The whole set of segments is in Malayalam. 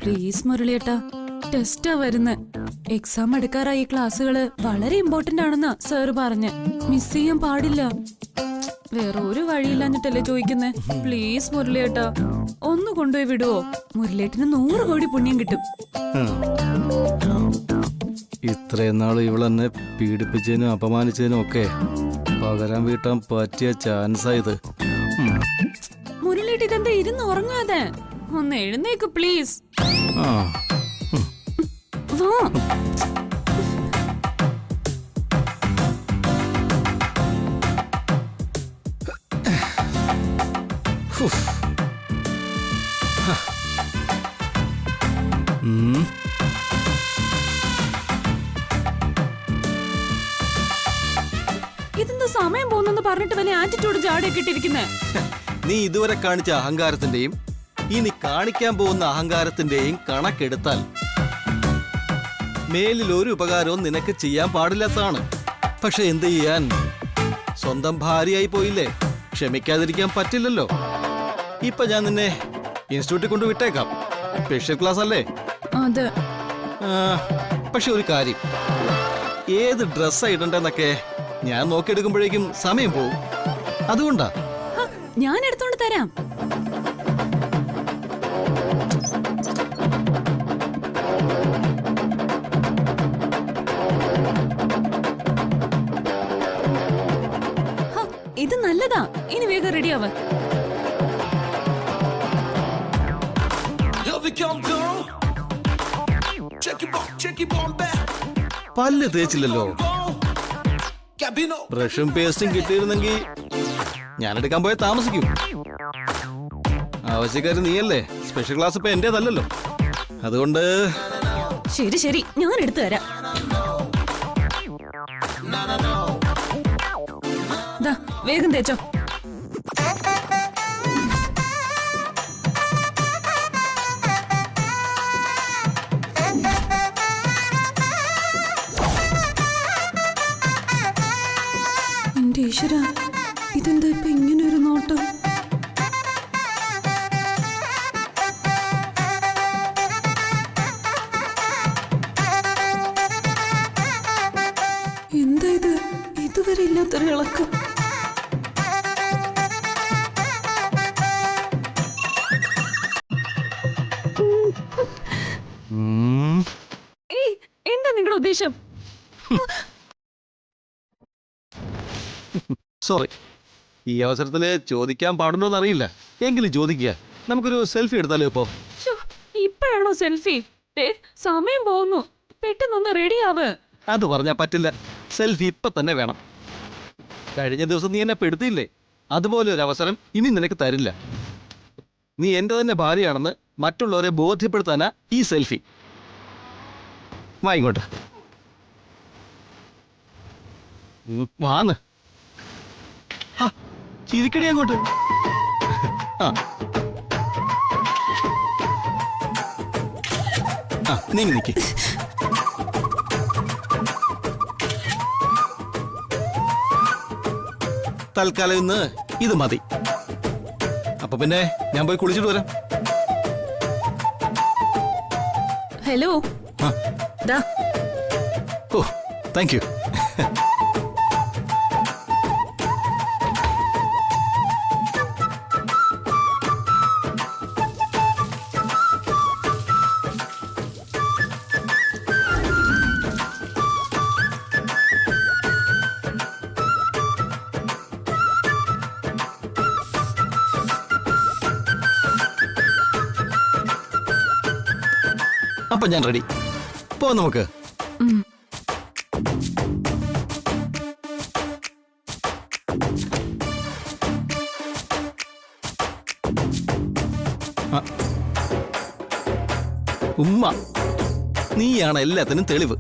പ്ലീസ് മുരളിയേട്ടാ, ടെസ്റ്റാ വരുന്നത്. എക്സാം എടുക്കാറായി. ക്ലാസ്സുകള് വളരെ ഇമ്പോർട്ടന്റ് ആണെന്നാ സാറ് പറഞ്ഞ്. മിസ് ചെയ്യാൻ പാടില്ല. വേറെ ഒരു വഴിയില്ലാഞ്ഞിട്ടല്ലേ ചോദിക്കുന്നേ. പ്ലീസ് മുരളിയേട്ടാ, ഒന്ന് കൊണ്ടുപോയി വിടുവോ? മുരളിയേട്ടന് 100 കോടി പുണ്യം കിട്ടും. ഇത്രയും നാള് ഇവളെന്നെ പീഡിപ്പിച്ചതിനും അപമാനിച്ചതിനും ഒക്കെ പകരം വീട്ടാൻ പറ്റിയ ചാൻസാ ഇത്. മുരളിയേട്ട ഇതെന്താ ഇരുന്ന് ഉറങ്ങാതെ? ഒന്ന് എഴുന്നേക്ക് പ്ലീസ്. വാ. ഇതെന്താ സമയം പോകുന്നെന്ന് പറഞ്ഞിട്ട് വലിയ ആറ്റിറ്റ്യൂഡ് ജാടയൊക്കെ ഇട്ടിരിക്കുന്നേ? നീ ഇതുവരെ കാണിച്ച അഹങ്കാരത്തിന്റെയും ഇനി കാണിക്കാൻ പോകുന്ന അഹങ്കാരത്തിന്റെയും കണക്കെടുത്താൽ മേലിൽ ഒരു ഉപകാരവും നിനക്ക് ചെയ്യാൻ പാടില്ലാത്തതാണ്. പക്ഷെ എന്ത് ചെയ്യാൻ, സ്വന്തം ഭാര്യയായി പോയില്ലേ, ക്ഷമിക്കാതിരിക്കാൻ പറ്റില്ലല്ലോ. ഇപ്പൊ ഞാൻ നിന്നെ ഇൻസ്റ്റിറ്റ്യൂട്ടിൽ കൊണ്ട് വിട്ടേക്കാം. സ്പെഷ്യൽ ക്ലാസ് അല്ലേ? അതെ. പക്ഷെ ഒരു കാര്യം, ഏത് ഡ്രസ്സാ ഇടണ്ടെന്നൊക്കെ ഞാൻ നോക്കിയെടുക്കുമ്പോഴേക്കും സമയം പോവും. അതുകൊണ്ടാ. ഞാൻ എടുത്തോണ്ട് തരാം. ഇത് നല്ലതാ. ഇനി വേഗം റെഡിയാവാ. പല്ല് തേച്ചില്ലല്ലോ. ബ്രഷും പേസ്റ്റും കിട്ടിയിരുന്നെങ്കിൽ ഞാൻ എടുക്കാൻ പോയ താമസിക്കും. ആവശ്യക്കാരി നീയല്ലേ. സ്പെഷ്യൽ ക്ലാസ് ഇപ്പൊ എന്റേതല്ലല്ലോ. അതുകൊണ്ട് ശരി ശരി, ഞാൻ എടുത്തു തരാം. വേഗം തേച്ചോ. എന്റെ ഈശ്വര, ഇതെന്താ ഇപ്പൊ ഇങ്ങനെ ഒരു നോട്ടം? എന്താ ഇത്? ഇതുവരെ ഇല്ലാത്തൊരു ഇളക്കം. എന്താ നിങ്ങളുടെ ഉദ്ദേശം? സോറി, ഈ അവസരത്തില് ചോദിക്കാൻ പാടുണ്ടോന്ന് അറിയില്ല. എങ്കിലും ചോദിക്കുക. നമുക്കൊരു സെൽഫി എടുത്താലോ? ഇപ്പോഴാണോ സെൽഫി? സമയം പോകുന്നു. പെട്ടെന്നൊന്ന് റെഡിയാവ്. അത് പറഞ്ഞാ പറ്റില്ല. സെൽഫി ഇപ്പൊ തന്നെ വേണം. കഴിഞ്ഞ ദിവസം നീ എന്നെ പെടുത്തിയില്ലേ? അതുപോലെ ഒരു അവസരം ഇനി നിനക്ക് തരില്ല. നീ എന്റെ തന്നെ ഭാര്യയാണെന്ന് മറ്റുള്ളവരെ ബോധ്യപ്പെടുത്താനാ ഈ സെൽഫി. വാ ഇങ്ങോട്ട്. വാന്ന്. ചിരിക്കടി അങ്ങോട്ട്. നീങ്ങി നിക്ക്. തൽക്കാലം ഇന്ന് ഇത് മതി. അപ്പൊ പിന്നെ ഞാൻ പോയി കുളിച്ചിട്ട് വരാം. ഹലോ. ഓ, താങ്ക് യു. അപ്പൊ ഞാൻ റെഡി. പോ നമുക്ക്. ഉമ്മ, നീയാണ് എല്ലാത്തിനും തെളിവ്.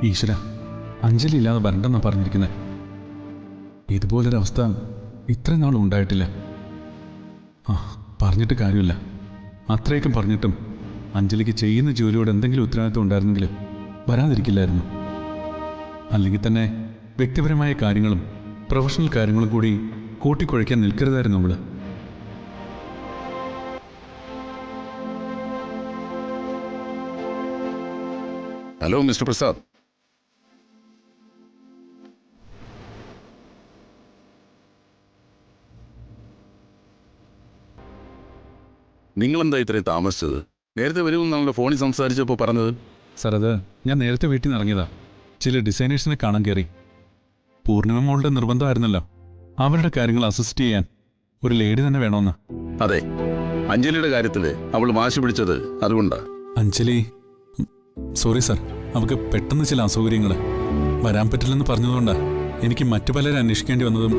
ഈശ്വര, അഞ്ജലി ഇല്ലാതെ വരണ്ടെന്നാണ് പറഞ്ഞിരിക്കുന്നത്. ഇതുപോലൊരവസ്ഥ ഇത്രയും നാളും ഉണ്ടായിട്ടില്ല. പറഞ്ഞിട്ട് കാര്യമില്ല. അത്രയൊക്കെ പറഞ്ഞിട്ടും അഞ്ജലിക്ക് ചെയ്യുന്ന ജോലിയോട് എന്തെങ്കിലും ഉത്തരവാദിത്വം ഉണ്ടായിരുന്നെങ്കിൽ വരാതിരിക്കില്ലായിരുന്നു. അല്ലെങ്കിൽ തന്നെ വ്യക്തിപരമായ കാര്യങ്ങളും പ്രൊഫഷണൽ കാര്യങ്ങളും കൂടി കൂട്ടിക്കുഴയ്ക്കാൻ നിൽക്കരുതായിരുന്നു നമ്മൾ. Hello mister Prasad. നിങ്ങളെന്താ ഇത്രയും താമസിച്ചത്? നേരത്തെ വരുമെന്നാണല്ലോ ഫോണിൽ സംസാരിച്ചപ്പോൾ പറഞ്ഞത്. സാർ, അത് ഞാൻ നേരത്തെ വീട്ടിൽ നിന്ന് ഇറങ്ങിയതാ. ചില ഡിസൈനേഴ്സിനെ കാണാൻ കയറി. പൂർണിമ മോളുടെ നിർബന്ധമായിരുന്നല്ലോ അവരുടെ കാര്യങ്ങൾ അസിസ്റ്റ് ചെയ്യാൻ ഒരു ലേഡി തന്നെ വേണമെന്ന്. അതെ, അഞ്ജലിയുടെ കാര്യത്തിൽ അവൾ വാശി പിടിച്ചത് അതുകൊണ്ടാ. അഞ്ജലി, സോറി സാർ, അവൾക്ക് പെട്ടെന്ന് ചില അസൗകര്യങ്ങൾ വരാൻ പറ്റില്ലെന്ന് പറഞ്ഞതുകൊണ്ടാ എനിക്ക് മറ്റു പലരെ അന്വേഷിക്കേണ്ടി വന്നതും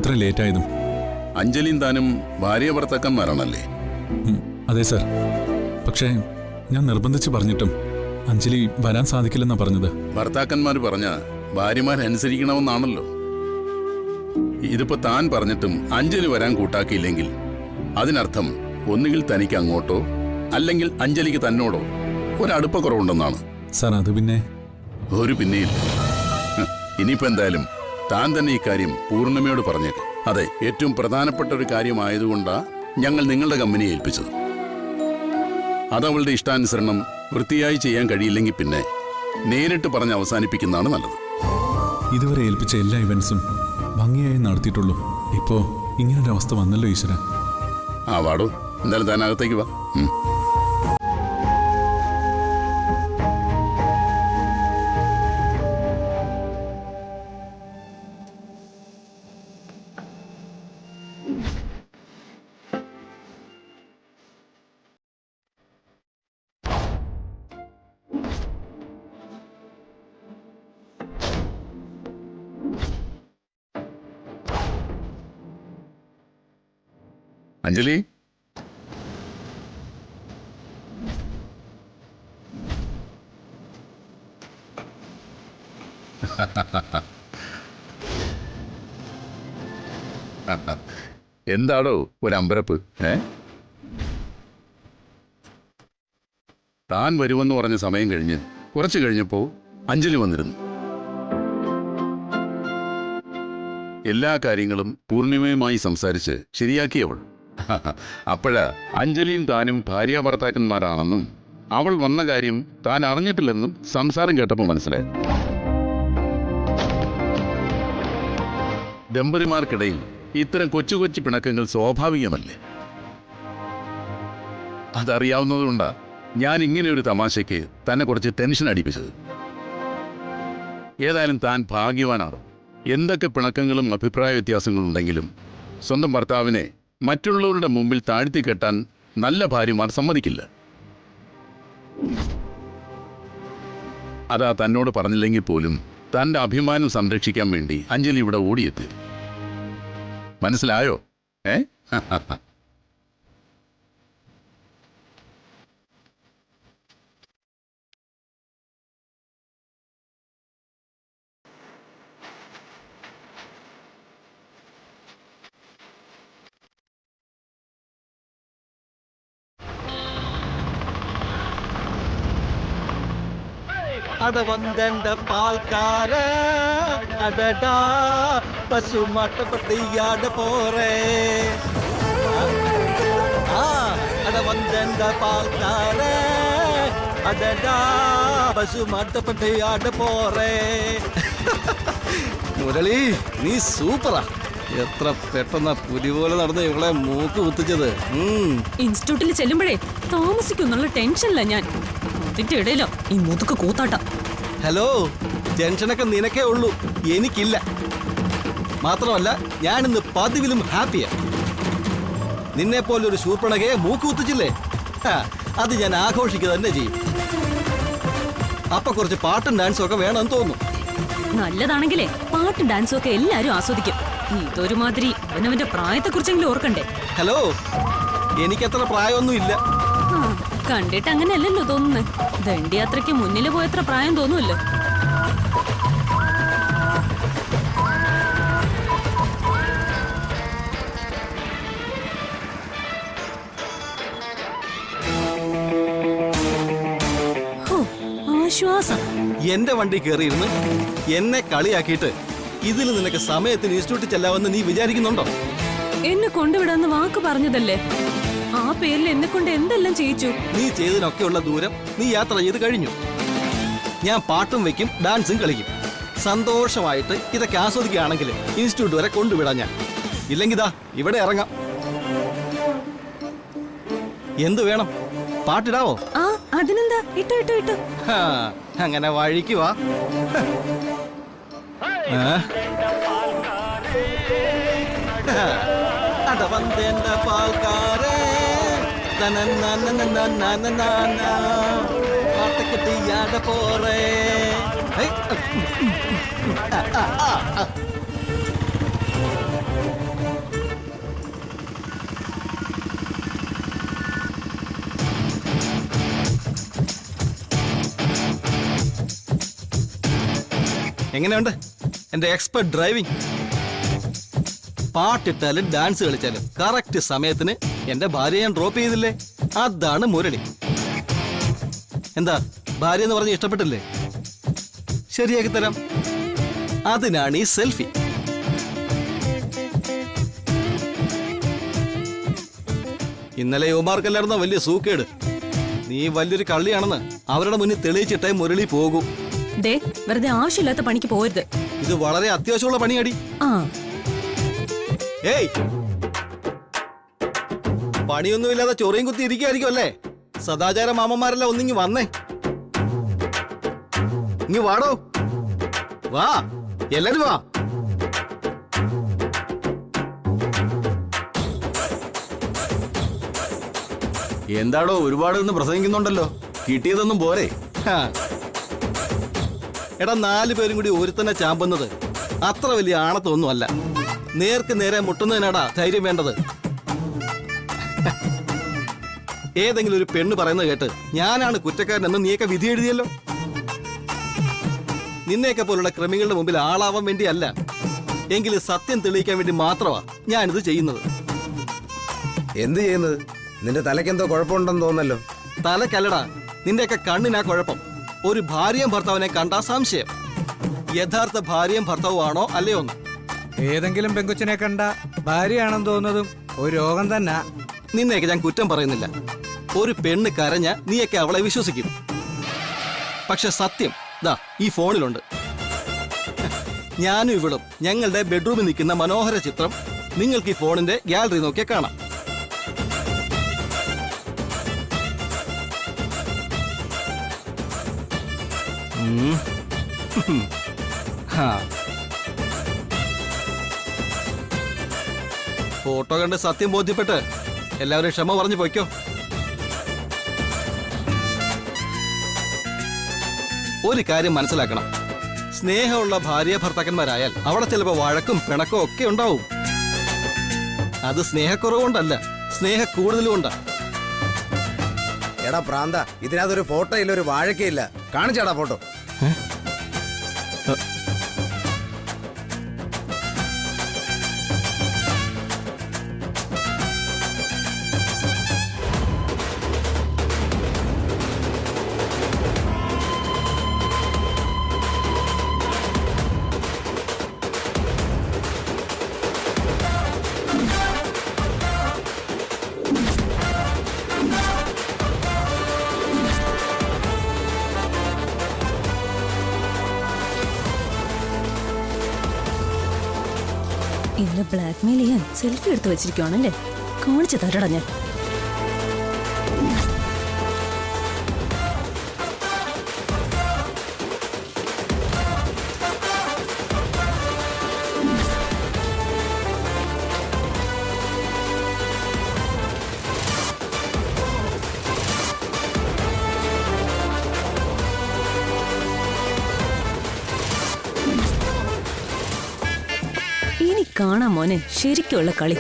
ഇത്ര ലേറ്റായതും. അഞ്ജലിയും താനും ഭാര്യ ഭർത്താക്കന്മാരാണല്ലേ? അതെ സാർ. പക്ഷേ ഞാൻ നിർബന്ധിച്ച് പറഞ്ഞിട്ടും അഞ്ജലി വരാൻ സാധിക്കില്ലെന്നാ പറഞ്ഞത്. ഭർത്താക്കന്മാർ പറഞ്ഞ ഭാര്യമാരനുസരിക്കണമെന്നാണല്ലോ. ഇതിപ്പോ താൻ പറഞ്ഞിട്ടും അഞ്ജലി വരാൻ കൂട്ടാക്കിയില്ലെങ്കിൽ അതിനർത്ഥം ഒന്നുകിൽ തനിക്ക് അങ്ങോട്ടോ അല്ലെങ്കിൽ അഞ്ജലിക്ക് തന്നോടോ ഒരടുപ്പക്കുറവുണ്ടെന്നാണ്. സാർ, അത് പിന്നെ ഒരു പിന്നെയില്ല. ഇനിയിപ്പോ എന്തായാലും താൻ തന്നെ ഇക്കാര്യം പൂർണിമയോട് പറഞ്ഞേക്ക്. അതെ, ഏറ്റവും പ്രധാനപ്പെട്ട ഒരു കാര്യമായതുകൊണ്ടാ ഞങ്ങൾ നിങ്ങളുടെ കമ്പനിയെ ഏൽപ്പിച്ചത്. അതവളുടെ ഇഷ്ടാനുസരണം വൃത്തിയായി ചെയ്യാൻ കഴിയില്ലെങ്കിൽ പിന്നെ നേരിട്ട് പറഞ്ഞ് അവസാനിപ്പിക്കുന്നതാണ് നല്ലത്. ഇതുവരെ ഏൽപ്പിച്ച എല്ലാ ഇവന്റ്സും ഭംഗിയായി നടത്തിയിട്ടുള്ളൂ. ഇപ്പോ ഇങ്ങനൊരവസ്ഥ വന്നല്ലോ ഈശ്വര. വാടോ, എന്തായാലും താൻ അകത്തേക്ക് വാ. അഞ്ജലി, എന്താടോ ഒരു അമ്പരപ്പ്? താൻ വരുമെന്ന് പറഞ്ഞ സമയം കഴിഞ്ഞ് കുറച്ചു കഴിഞ്ഞപ്പോ അഞ്ജലി വന്നിരുന്നു. എല്ലാ കാര്യങ്ങളും പൂർണിമയുമായി സംസാരിച്ച് ശരിയാക്കിയവൾ. അപ്പോഴാ അഞ്ജലിയും താനും ഭാര്യ ഭർത്താക്കന്മാരാണെന്നും അവൾ വന്ന കാര്യം താൻ അറിഞ്ഞിട്ടില്ലെന്നും സംസാരം കേട്ടപ്പോൾ മനസ്സിലായി. ദമ്പതിമാർക്കിടയിൽ ഇത്തരം കൊച്ചു കൊച്ചു പിണക്കങ്ങൾ സ്വാഭാവികമല്ലേ? അതറിയാവുന്നതുകൊണ്ടാ ഞാൻ ഇങ്ങനെ ഒരു തമാശയ്ക്ക് തന്നെ കുറച്ച് ടെൻഷൻ അടിപ്പിച്ചത്. ഏതായാലും താൻ ഭാഗ്യവാനാണ്. എന്തൊക്കെ പിണക്കങ്ങളും അഭിപ്രായ വ്യത്യാസങ്ങളും ഉണ്ടെങ്കിലും സ്വന്തം ഭർത്താവിനെ മറ്റുള്ളവരുടെ മുമ്പിൽ താഴ്ത്തി കെട്ടാൻ നല്ല ഭാര്യമാർ സമ്മതിക്കില്ല. അതാ തന്നോട് പറഞ്ഞില്ലെങ്കിൽ പോലും തൻ്റെ അഭിമാനം സംരക്ഷിക്കാൻ വേണ്ടി അഞ്ജലി ഇവിടെ ഓടിയെത്തി. മനസ്സിലായോ? அட வந்தண்ட பால்கார அடடா பசு மாட்டப்பட்டு ஆட போறேன். அட வந்தண்ட பால்கார அடடா பசு மாட்டப்பட்டு ஆட போறேன். മുരളി, നീ സൂപ്പറാ. എത്ര പെട്ടെന്നാ പുലി പോലെ നടന്ന് ഇവളെ മൂക്ക് കുത്തിച്ചത്. ഇൻസ്റ്റിറ്റ്യൂട്ടിൽ ചെല്ലുമ്പോഴേ താമസിക്കുന്നുള്ള ടെൻഷനില്ല ഞാൻ. അതിന്റെ ഇടയിലോ ഈ മുതുക്ക് കൂത്താട്ട. ഹലോ, ടെൻഷനൊക്കെ നിനക്കേ ഉള്ളൂ, എനിക്കില്ല. മാത്രമല്ല ഞാനിന്ന് പതിവിലും ഹാപ്പിയാ. നിന്നെ പോലൊരു ശൂർപ്പണകയെ മൂക്ക് കുത്തിച്ചില്ലേ, അത് ഞാൻ ആഘോഷിക്കുക തന്നെ ചെയ്യും. അപ്പൊ കുറച്ച് പാട്ടും ഡാൻസും ഒക്കെ വേണമെന്ന് തോന്നുന്നു. നല്ലതാണെങ്കിലേ പാട്ടും ഡാൻസും ഒക്കെ എല്ലാരും ആസ്വദിക്കും. ഇതൊരുമാതിരി അവനവന്റെ പ്രായത്തെ കുറിച്ചെങ്കിലും ഓർക്കണ്ടേ. ഹലോ, എനിക്കത്ര പ്രായമൊന്നും ഇല്ല. കണ്ടിട്ട് അങ്ങനെയല്ലല്ലോ തോന്നുന്നത്. ദണ്ഡിയാത്രയ്ക്ക് മുന്നിൽ പോയത്ര പ്രായം തോന്നുമല്ലോ. വിശ്വാസം. എന്റെ വണ്ടി കയറിയിരുന്ന് എന്നെ കളിയാക്കിയിട്ട് ഇതിൽ നിനക്ക് സമയത്തിന് ഇൻസ്റ്റിറ്റ്യൂട്ടിൽ ചെല്ലാമെന്ന് നീ വിചാരിക്കുന്നുണ്ടോ? എന്നെ കൊണ്ടുവിടാന്ന് വാക്ക് പറഞ്ഞതല്ലേ? ആ പേരിൽ എന്നെ കൊണ്ട് എന്തെല്ലാം ചെയ്യിച്ചു. നീ ചെയ്തതിനൊക്കെയുള്ള ദൂരം നീ യാത്ര ചെയ്ത് കഴിഞ്ഞു. ഞാൻ പാട്ടും വെക്കും, ഡാൻസും കളിക്കും. സന്തോഷമായിട്ട് ഇതൊക്കെ ആസ്വദിക്കുകയാണെങ്കിൽ ഇൻസ്റ്റിറ്റ്യൂട്ട് വരെ കൊണ്ടുവിടാം ഞാൻ. ഇല്ലെങ്കിൽ ദാ ഇവിടെ ഇറങ്ങാം. എന്തു വേണം? പാട്ടിടാവോ? ആ അതിനെന്താ, ഇട്ടോ ഇട്ടോ ഇട്ടോ. ഹാ, അങ്ങനെ വഴിക്ക് വാ. അട വന്നേണ്ട പാൽക്കാരേ, പാട്ടക്കെട്ടിയാട പോറേ. എങ്ങനെയുണ്ട് എന്റെ എക്സ്പെർട്ട് ഡ്രൈവിംഗ്? പാട്ടിട്ടാലും ഡാൻസ് കളിച്ചാലും കറക്റ്റ് സമയത്തിന് എന്റെ ഭാര്യയെ ഞാൻ ഡ്രോപ്പ് ചെയ്തില്ലേ? അതാണ് മുരളി. എന്താ ഭാര്യ എന്ന് പറഞ്ഞ് ഇഷ്ടപ്പെട്ടില്ലേ? ശരിയാക്കി തരാം. അതിനാണ് ഈ സെൽഫി. ഇന്നലെ യുവമാർക്കല്ലായിരുന്നോ വലിയ സൂക്കേട്? നീ വലിയൊരു കള്ളിയാണെന്ന് അവരുടെ മുന്നിൽ തെളിയിച്ചിട്ടേ മുരളി പോകൂ. ദേ, വെറുതെ ആവശ്യമില്ലാത്ത പണിക്ക് പോരുത്. ഇത് വളരെ അത്യാവശ്യമുള്ള പണിയാടി. ആ ഏയ്, പണിയൊന്നുമില്ലാതെ ചൊറിയും കുത്തി ഇരിക്കുകയായിരിക്കും അല്ലേ? സദാചാര മാമന്മാരെല്ലാം ഒന്നിങ്ങി വന്നേ. ഇങ്ങി വാടോ, വാ, എല്ലാരും വാ. എന്താടോ ഒരുപാട് നിന്ന് പ്രസംഗിക്കുന്നുണ്ടല്ലോ, കിട്ടിയതൊന്നും പോരെ? ഹാ. എടാ, 4 പേരും കൂടി ഒരുത്തന്നെ ചാമ്പുന്നത് അത്ര വലിയ ആണത്തൊന്നും അല്ല. നേർക്ക് നേരെ മുട്ടുന്നതിനാടാ ധൈര്യം വേണ്ടത്. ഏതെങ്കിലും ഒരു പെണ്ണ് പറയുന്നത് കേട്ട് ഞാനാണ് കുറ്റക്കാരനെന്ന് നീയൊക്കെ വിധി എഴുതിയല്ലോ. നിന്നെയൊക്കെ പോലുള്ള ക്രിമികളുടെ മുമ്പിൽ ആളാവാൻ വേണ്ടിയല്ല, എങ്കിലും സത്യം തെളിയിക്കാൻ വേണ്ടി മാത്രമാ ഞാനിത് ചെയ്യുന്നത്. എന്ത് ചെയ്യുന്നത്? നിന്റെ തലയ്ക്കെന്തോ കുഴപ്പമുണ്ടെന്ന് തോന്നല്ലോ. തലക്കല്ലടാ, നിന്റെയൊക്കെ കണ്ണിനാ കുഴപ്പം. ഒരു ഭാര്യയും ഭർത്താവിനെ കണ്ടാ സംശയം. യഥാർത്ഥ ഭാര്യയും ഭർത്താവുമാണോ അല്ലയോ എന്ന്. ഏതെങ്കിലും പെങ്കൊച്ചിനെ കണ്ട ഭാര്യയാണെന്ന് തോന്നുന്നതും ഒരു രോഗം തന്നെ. നിന്നെയൊക്കെ ഞാൻ കുറ്റം പറയുന്നില്ല. ഒരു പെണ്ണ് കരഞ്ഞ നീയൊക്കെ അവളെ വിശ്വസിക്കും. പക്ഷെ സത്യം ദാ ഈ ഫോണിലുണ്ട്. ഞാനും ഇവളും ഞങ്ങളുടെ ബെഡ്റൂമിൽ നിൽക്കുന്ന മനോഹര ചിത്രം നിങ്ങൾക്ക് ഈ ഫോണിന്റെ ഗാലറി നോക്കിയാൽ കാണാം. ഫോട്ടോ കണ്ട് സത്യം ബോധ്യപ്പെട്ട് എല്ലാവരും ക്ഷമ പറഞ്ഞു പോയിക്കോ. ഒരു കാര്യം മനസ്സിലാക്കണം, സ്നേഹമുള്ള ഭാര്യ ഭർത്താക്കന്മാരായാൽ അവിടെ ചിലപ്പോൾ വഴക്കും പിണക്കും ഒക്കെ ഉണ്ടാവും. അത് സ്നേഹക്കുറവുകൊണ്ടല്ല, സ്നേഹ കൂടുതലുകൊണ്ടാ. എടാ പ്രാന്ത, ഇതിനകത്തൊരു ഫോട്ടോ ഇല്ല, ഒരു വാഴക്കയില്ല. കാണിച്ചാടാ ഫോട്ടോ. ഇന്ന് ബ്ലാക്ക് മെയിൽ ചെയ്യാൻ സെൽഫി എടുത്ത് വെച്ചിരിക്കുവാണല്ലേ? കാണിച്ചു തരടാ ഞാൻ. ഇനി കാണാം മോനെ ശരിക്കുള്ള കളി.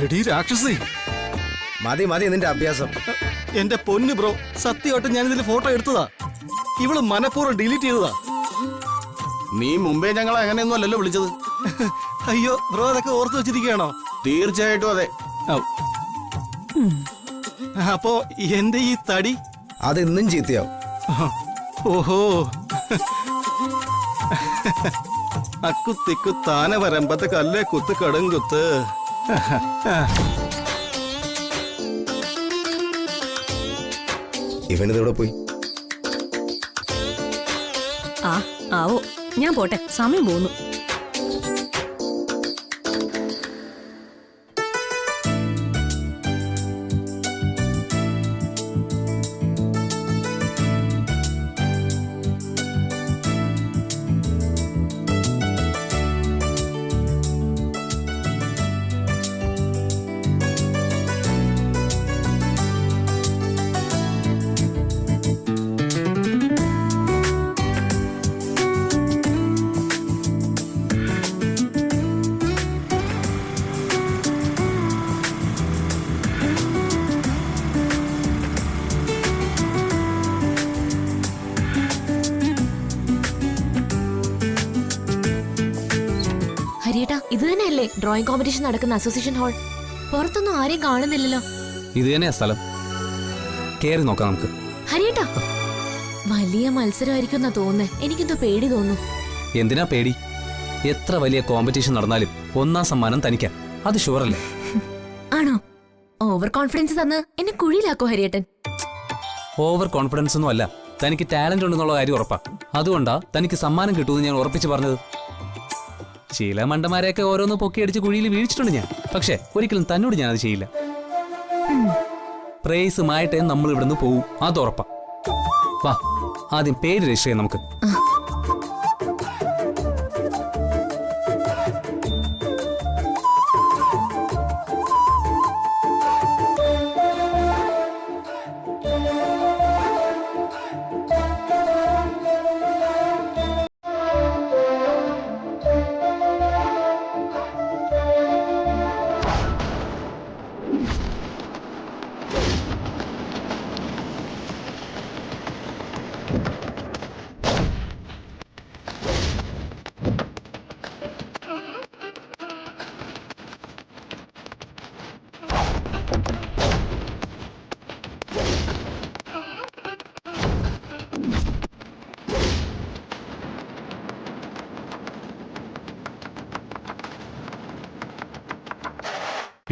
എടീ രാക്ഷസി, മതി മതി നിന്റെ അഭ്യാസം. എന്റെ പൊന്നു ബ്രോ, സത്യമായിട്ട് ഞാൻ ഇതിൽ ഫോട്ടോ എടുത്തതാ. ഇവള് മനഃപൂർവ്വം ഡിലീറ്റ് ചെയ്തതാ. നീ മുമ്പേ ഞങ്ങളെ അങ്ങനെയൊന്നും അല്ലല്ലോ വിളിച്ചത്. അയ്യോ ബ്രോ, അതൊക്കെ ഓർത്ത് വെച്ചിരിക്കുകയാണോ? തീർച്ചയായിട്ടും അതെ. അപ്പോ എന്റെ ഈ തടി അത് ഇന്നും ചീത്തയാവും. ഓഹോ അക്കുത്തിക്കുത്താന വരമ്പത്ത് കല്ലേ കുത്ത് കടും കുത്ത്. ഇവനിതെവിടെ പോയി? ആവോ, ഞാൻ പോട്ടെ, സമയം പോകുന്നു. ഹരിയേട്ടാ, ഇത് തന്നെയല്ലേ ഡ്രോയിങ് കോമ്പറ്റീഷൻ നടക്കുന്ന അസോസിയേഷൻ ഹാൾ? പുറത്തൊന്നും ആരെയും കാണുന്നില്ലല്ലോ. ഇത് തന്നെയാ സ്ഥലം, കേറി നോക്കാം നമുക്ക്. ഹരിയേട്ടാ, വലിയ മത്സരമായിരിക്കും എന്നാ തോന്നുന്നേ. എനിക്കെന്തോ പേടി തോന്നുന്നു. എന്തിനാ പേടി? എത്ര വലിയ കോമ്പറ്റീഷൻ നടന്നാലും 1ാം സമ്മാനം തനിക്കാം, അത് ഷുവറല്ലേ? ആണോ? ഓവർ കോൺഫിഡൻസ് തന്ന് എന്നെ കുഴിയിലാക്കോ ഹരിയേട്ടൻ? ഓവർ കോൺഫിഡൻസ് ഒന്നും അല്ല, തനിക്ക് ടാലന്റ് ഉണ്ടെന്നുള്ള കാര്യം ഉറപ്പാ. അതുകൊണ്ടാ തനിക്ക് സമ്മാനം കിട്ടുമെന്ന് ഞാൻ ഉറപ്പിച്ച് പറഞ്ഞത്. ചില മണ്ടന്മാരെയൊക്കെ ഓരോന്ന് പൊക്കിയടിച്ച് കുഴിയിൽ വീഴ്ചിട്ടുണ്ട് ഞാൻ, പക്ഷെ ഒരിക്കലും തന്നോട് ഞാനത് ചെയ്യില്ല. പ്രേസുമായിട്ടേ നമ്മൾ ഇവിടുന്ന് പോവും, അത് ഉറപ്പാ. വാ, ആദ്യം പേര് രജിസ്റ്റർ ചെയ്യാം നമുക്ക്.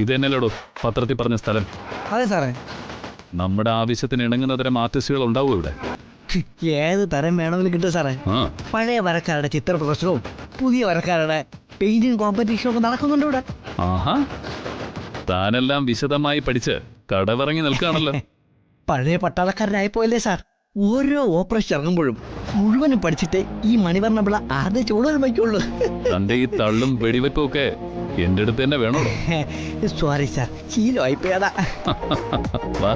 ഇത് തന്നെയല്ലോടോ പത്രത്തിൽ പറഞ്ഞ സ്ഥലം? അതെ സാറേ. നമ്മുടെ ആവശ്യത്തിന് ഇണങ്ങുന്ന തരം ആർട്ടിസ്റ്റുകൾ ഉണ്ടാവും ഇവിടെ. ഏത് തരം വേണമെങ്കിലും കിട്ടും സാറേ. പഴയ വരക്കാരുടെ ചിത്ര പ്രദർശനവും പുതിയ വരക്കാരുടെ പെയിന്റിംഗ് കോമ്പറ്റീഷനും ഒക്കെ നടക്കുന്നുണ്ട് ഇവിടെ. ആഹാ, താനെല്ലാം വിശദമായി പഠിച്ച് കടവിറങ്ങി നിൽക്കുകയാണല്ലോ. പഴയ പട്ടാളക്കാരനായിപ്പോയല്ലേ സാർ. ഓരോ ഓപ്പറേഷൻ ഇറങ്ങുമ്പോഴും മുഴുവനും പഠിച്ചിട്ട് ഈ മണിവർണ്ണ പിള്ള ആദ്യം ചൂടാൻ വയ്ക്കുള്ളൂ. തന്റെ ഈ തള്ളും വെടിവെപ്പും ഒക്കെ എന്റെ അടുത്ത് തന്നെ വേണോ? സോറി സാർ, ശീലമായിപ്പോയതാ. വാ.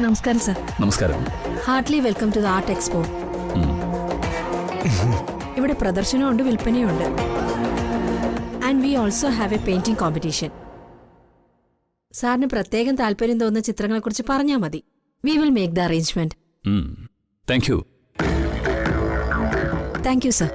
നമസ്കാരം സർ. നമസ്കാരം. Heartly welcome to the art expo. ഇവിടെ പ്രദർശനമുണ്ട്, വിൽപ്പനയുണ്ട്. And we also have a painting competition. സാറിന് പ്രത്യേകം താല്പര്യം തോന്നുന്ന ചിത്രങ്ങളെക്കുറിച്ച് പറഞ്ഞാൽ മതി. We will make the arrangement. Thank you. Thank you sir.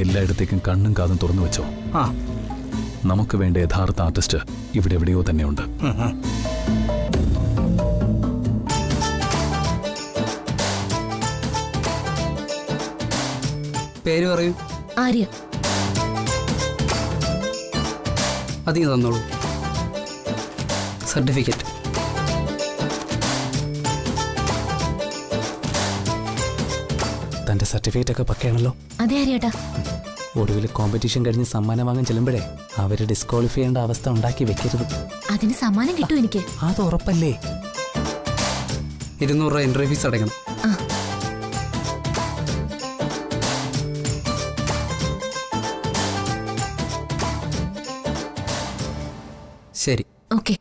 എല്ലായിടത്തേക്കും കണ്ണും കാതും തുറന്നു വെച്ചോ. നമുക്ക് വേണ്ട യഥാർത്ഥ ആർട്ടിസ്റ്റ് ഇവിടെ എവിടെയോ തന്നെയുണ്ട്. പേര് പറയൂ. ആര്യ. അധികം തന്നോളൂ. സർട്ടിഫിക്കറ്റ്. തന്റെ സർട്ടിഫിക്കറ്റ് ഒക്കെ പക്കയാണല്ലോ. അതെ ആര്യേട്ടാ. ഒടുവിൽ കോമ്പറ്റീഷൻ കഴിഞ്ഞ് സമ്മാനം വാങ്ങാൻ ചെല്ലുമ്പോഴേ അവര് ഡിസ്ക്വാളിഫൈ ചെയ്യേണ്ട അവസ്ഥ ഉണ്ടാക്കി വെക്കരുത്. അതിന് സമ്മാനം കിട്ടും എനിക്ക്. അത് ഉറപ്പല്ലേ? 200 രൂപ എൻട്രി ഫീസ് അടയ്ക്കണം. ശരി. ഓക്കെ.